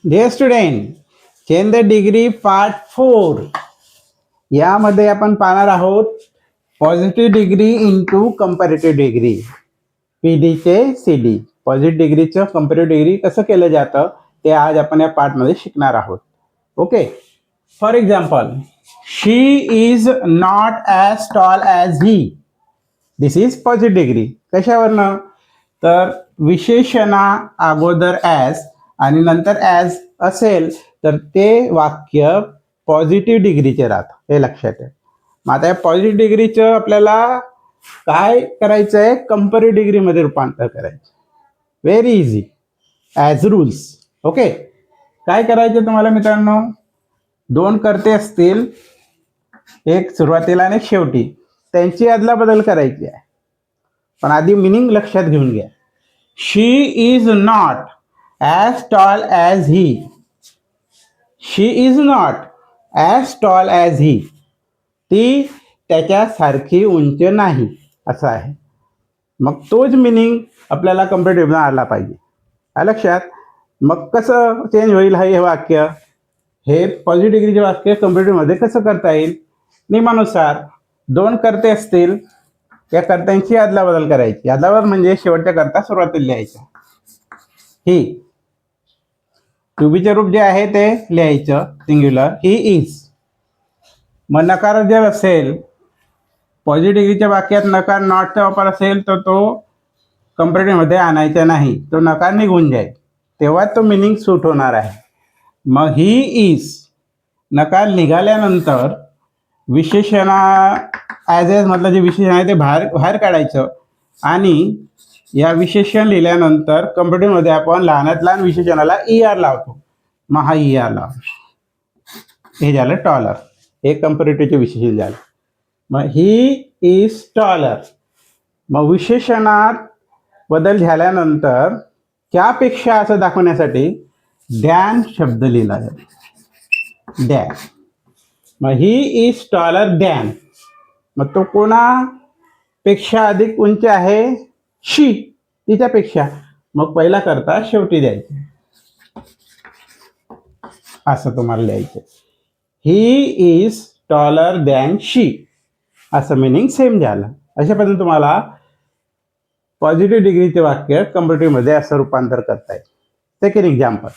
Dear student, change the degree part 4 यामध्ये आपण पाहणार आहोत positive degree into comparative degree. PD चे CD पॉझिटिव्ह डिग्रीचं कंपॅरेटिव्ह डिग्री कसं केलं जातं ते आज आपण या पार्टमध्ये शिकणार आहोत. Okay, for example, she is not as tall as he. This is positive degree. कशावरनं? तर विशेषणा अगोदर ॲज आणि नंतर ॲज असेल तर ते वाक्य पॉझिटिव्ह डिग्रीचे राहतं, हे लक्षात आहे. मग आता या पॉझिटिव्ह डिग्रीचं आपल्याला काय करायचं आहे? कंपॅरेटिव्ह डिग्रीमध्ये रूपांतर करायचं. Very easy, as rules. Okay, काय करायचं तुम्हाला मित्रांनो? दोन कर्ते असतील, एक सुरुवातीला आणि एक शेवटी, त्यांची अदला बदल करायची आहे. पण आधी मिनिंग लक्षात घेऊन घ्या. She is not as tall as he. She is not as tall as he. ती त्याच्यासारखी उंच नाही, असं आहे. मग तोच मिनिंग आपल्याला कंपॅरेटिव्हला आला पाहिजे. लक्षात. मग कसं चेंज होईल हे वाक्य? हे पॉझिटिव्ह डिग्रीचे वाक्य कंपॅरेटिव्हमध्ये कसं करता येईल? नियमानुसार दोन कर्ते असतील, या कर्त्यांची अदलाबदल करायची. अदलाबदल म्हणजे शेवटच्या कर्ता सुरुवातीला लिहायचं. ही टू बीचे रूप जे आहे ते लिहायचं सिंग्युलर, ही इज. मग नकार जर असेल, पॉझिटिव्ह डिग्रीच्या वाक्यात नकार नॉटचा वापर असेल तर तो कंपॅरेटिव्हमध्ये आणायचा नाही, तो नकार निघून जाईल, तेव्हा तो मिनिंग सूट होणार आहे. मग ही इज नकार निघाल्यानंतर विशेषणा ॲज एज मधलं जे विशेषण आहे ते बाहेर काढायचं आणि या विशेषण लिहिल्यानंतर कंपॅरेटिव्हमध्ये आपण लहानात लहान विशेषणाला ER लावतो. मग हा ER लाव, हे झालं टॉलर. हे कंपॅरेटिव्हचे विशेषण झालं. मग ही इज टॉलर. मग विशेषणात बदल झाल्यानंतर त्यापेक्षा असं दाखवण्यासाठी दॅन शब्द लिहिला जातो. दॅन. मग ही इज टॉलर दॅन. मग तो कोणापेक्षा अधिक उंच आहे? शी, तिच्यापेक्षा. मग पहिला करता शेवटी द्यायचं, असं तुम्हाला लिहायचं. ही इज टॉलर दॅन शी, असं मिनिंग सेम झालं. अशा पद्धतीने तुम्हाला पॉझिटिव्ह डिग्रीचे वाक्य कंपॅरेटिव्हमध्ये असं रूपांतर करता येईल. Second example,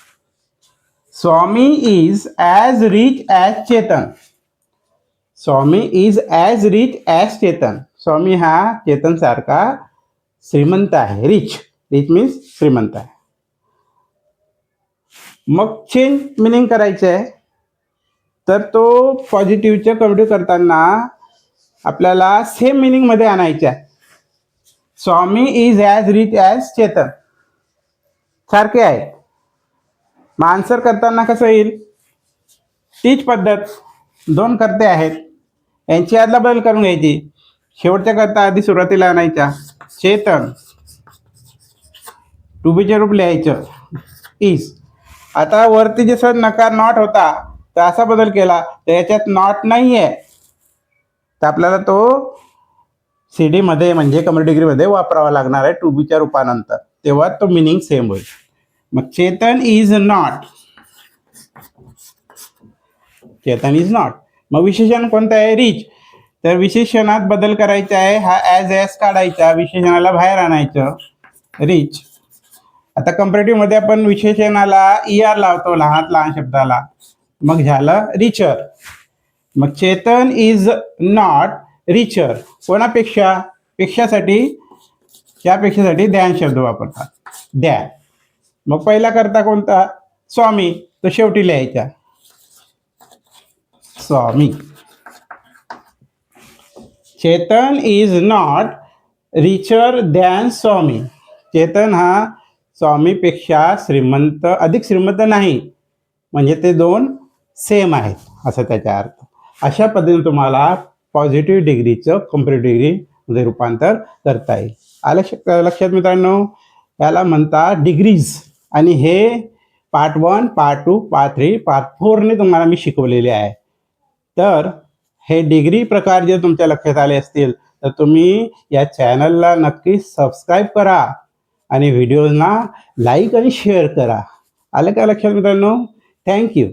Swami is as rich as Chetan. Swami is as rich as Chetan. Swami हा चेतन सारखा श्रीमंत आहे. रिच, रिच मीन्स श्रीमंत आहे. मग चेंज मिनिंग करायचं आहे, तर तो पॉझिटिव्हचं कंपॅरेटिव्ह करताना आपल्याला सेम मिनिंगमध्ये आणायचं आहे. Swami is as rich as Chetan सारखे आहे. मग आन्सर करताना कसं येईल? तीच पद्धत. दोन कर्ते आहेत, यांची अदलाबदल करून घ्यायची. शेवटच्या करता आधी सुरुवातीला आणायच्या. चेतन, टू बीचे रूप लिहायचं इज. आता वरती जसं नकार नॉट होता तर असा बदल केला तर याच्यात नॉट नाही आहे, तर आपल्याला तो CD मध्ये म्हणजे कंपॅरेटिव्ह डिग्रीमध्ये वापरावा लागणार आहे टू बीच्या रूपानंतर, तेव्हा तो मिनिंग सेम होईल. मग Chetan is not. Chetan is not. मग विशेषण कोणतं आहे? रिच. तर विशेषणात बदल करायचा आहे. हा ॲज ॲज काढायचा, विशेषणाला बाहेर आणायचं, रिच. आता कंपॅरेटिव्हमध्ये आपण विशेषणाला ER लावतो लहानात लहान शब्दाला, मग झालं रिचर. मग चेतन इज नॉट रिचर. कोणापेक्षा? पेक्षासाठी, त्यापेक्षासाठी दॅन शब्द वापरतात, दॅन. मग पहिला करता कोणता? स्वामी, तो शेवटी लिहायचा, Swami. Chetan is not richer than Swami. Chetan हा स्वामीपेक्षा श्रीमंत, अधिक श्रीमंत नाही, म्हणजे ते दोन सेम आहेत, असं त्याचा अर्थ. अशा पद्धतीने तुम्हाला पॉझिटिव्ह डिग्रीचं कंपॅरेटिव्ह डिग्रीमध्ये रूपांतर करता येईल. आलं लक्षात मित्रांनो? याला म्हणतात डिग्रीज. आणि हे पार्ट 1, पार्ट 2, पार्ट 3, पार्ट 4ने तुम्हाला मी शिकवलेले आहे. तर हे डिग्री प्रकार जर तुमच्या लक्षात आले असतील तर तुम्ही या चॅनलला नक्की सबस्क्राईब करा आणि व्हिडिओजना लाईक आणि शेअर करा. आलं का लक्षात मित्रांनो? थँक्यू.